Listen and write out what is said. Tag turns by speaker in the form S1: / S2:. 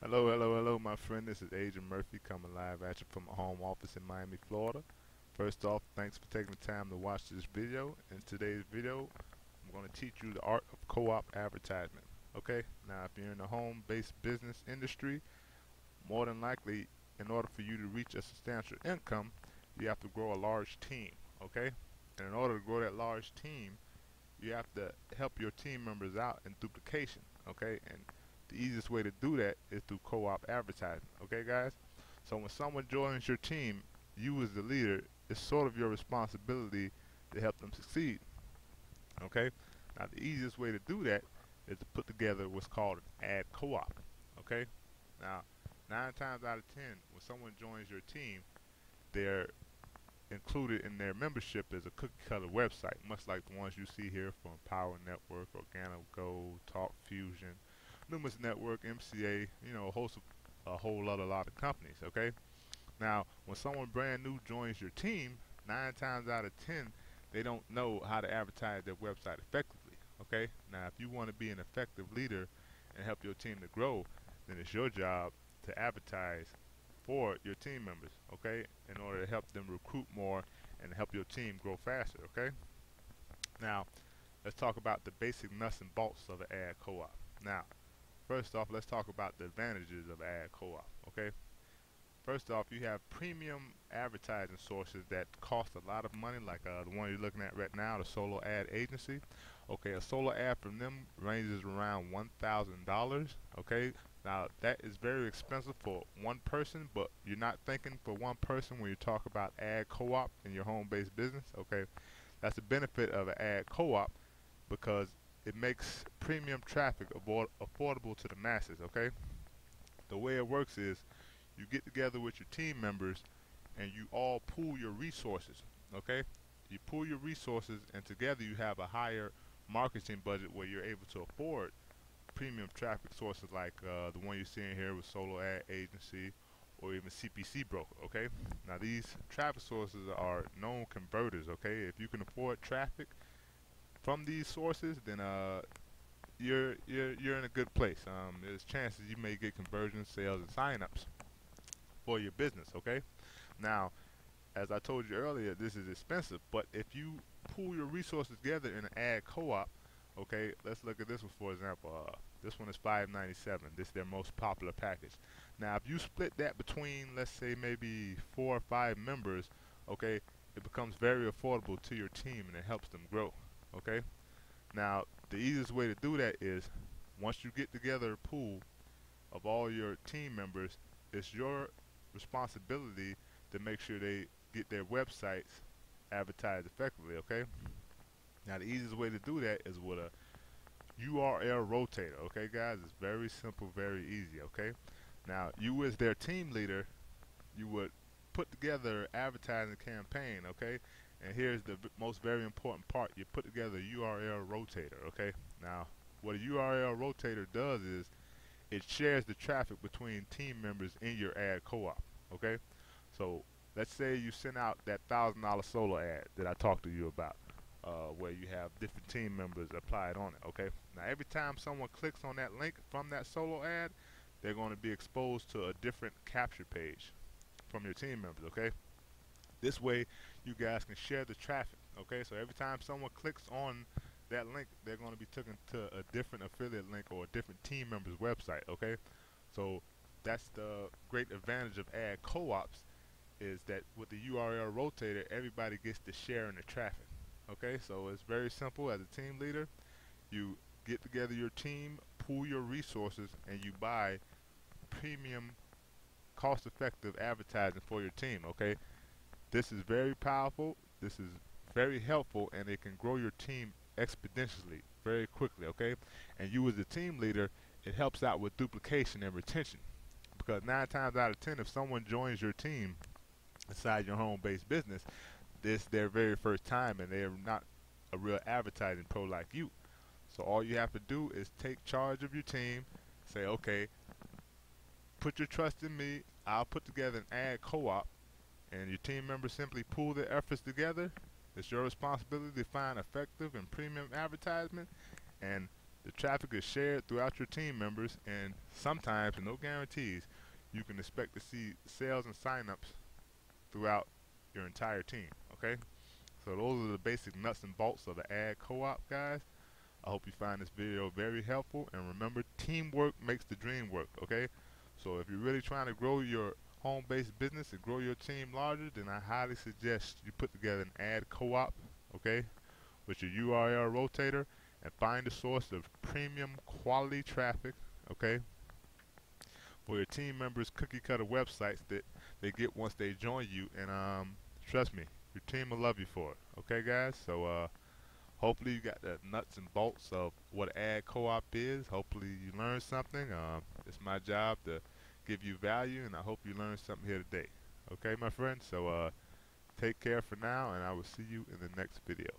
S1: Hello, hello, hello, my friend. This is Agent Murphy coming live at you from my home office in Miami, Florida. First off, thanks for taking the time to watch this video. In today's video, I'm going to teach you the art of co-op advertisement. Okay, now if you're in the home-based business industry, more than likely, in order for you to reach a substantial income, you have to grow a large team. Okay, and in order to grow that large team, you have to help your team members out in duplication. Okay, and the easiest way to do that is through co-op advertising. Okay, guys? So when someone joins your team, you as the leader, it's sort of your responsibility to help them succeed. Okay? Now the easiest way to do that is to put together what's called an ad co-op. Okay? Now, 9 times out of 10, when someone joins your team, they're included in their membership is a cookie cutter website, much like the ones you see here from Power Network, Organo Gold, Talk Fusion, Numerous Network, MCA, a whole lot of companies. Okay. Now, when someone brand new joins your team, 9 times out of 10, they don't know how to advertise their website effectively. Okay. Now, if you want to be an effective leader and help your team to grow, then it's your job to advertise for your team members, okay, in order to help them recruit more and help your team grow faster, okay? Now, let's talk about the basic nuts and bolts of an ad co-op. Now, first off, let's talk about the advantages of ad co-op, okay? First off, you have premium advertising sources that cost a lot of money, like the one you're looking at right now, the Solo Ad Agency. Okay, a solo ad from them ranges around $1,000. Okay, now that is very expensive for one person, but you're not thinking for one person when you talk about ad co-op in your home-based business. Okay, that's the benefit of an ad co-op because it makes premium traffic affordable to the masses. Okay, the way it works is you get together with your team members and you all pool your resources. Okay, you pool your resources and together you have a higher marketing budget where you're able to afford premium traffic sources like the one you're seeing here with Solo Ad Agency or even CPC Broker. Okay, now these traffic sources are known converters. Okay, if you can afford traffic from these sources, then you're in a good place. There's chances you may get conversions, sales, and signups for your business. Okay, now as I told you earlier, this is expensive, but if you pool your resources together in an ad co-op, okay, let's look at this one for example. This one is $5.97. This is their most popular package. Now, if you split that between, let's say, maybe 4 or 5 members, okay, it becomes very affordable to your team and it helps them grow. Okay. Now, the easiest way to do that is once you get together a pool of all your team members, it's your responsibility to make sure they get their websites advertised effectively. Okay. Now the easiest way to do that is with a URL rotator. Okay, guys, it's very simple, very easy. Okay. Now you as their team leader, you would put together an advertising campaign. Okay. And here's the most very important part: you put together a URL rotator. Okay. Now what a URL rotator does is it shares the traffic between team members in your ad co-op. Okay, so let's say you send out that $1,000 solo ad that I talked to you about, where you have different team members applied on it. Okay, now every time someone clicks on that link from that solo ad, they're going to be exposed to a different capture page from your team members. Okay, this way you guys can share the traffic. Okay, so every time someone clicks on that link, they're going to be taken to a different affiliate link or a different team member's website. Okay, so that's the great advantage of ad co-ops is that with the URL rotator, everybody gets to share in the traffic. Okay, so it's very simple. As a team leader, you get together your team, pool your resources, and you buy premium, cost-effective advertising for your team. Okay, this is very powerful. This is very helpful, and it can grow your team exponentially very quickly. Okay, and you as a team leader, it helps out with duplication and retention because 9 times out of 10, if someone joins your team inside your home-based business, this their very first time, and they're not a real advertising pro like you. So all you have to do is take charge of your team. Say, okay, put your trust in me. I'll put together an ad co-op and your team members simply pool their efforts together. It's your responsibility to find effective and premium advertisement, and The traffic is shared throughout your team members, and sometimes, and no guarantees, you can expect to see sales and signups throughout your entire team. Okay, so those are the basic nuts and bolts of the ad co-op, guys. I hope you find this video very helpful, and remember, teamwork makes the dream work. Okay, so if you're really trying to grow your home-based business and grow your team larger, then I highly suggest you put together an ad co-op, okay, with your URL rotator, and find a source of premium quality traffic, okay, for your team members' cookie cutter websites that they get once they join you. And trust me, your team will love you for it. Okay, guys. So hopefully you got the nuts and bolts of what ad co-op is. Hopefully you learned something. It's my job to give you value, and I hope you learned something here today. Okay, my friend. So take care for now, and I will see you in the next video.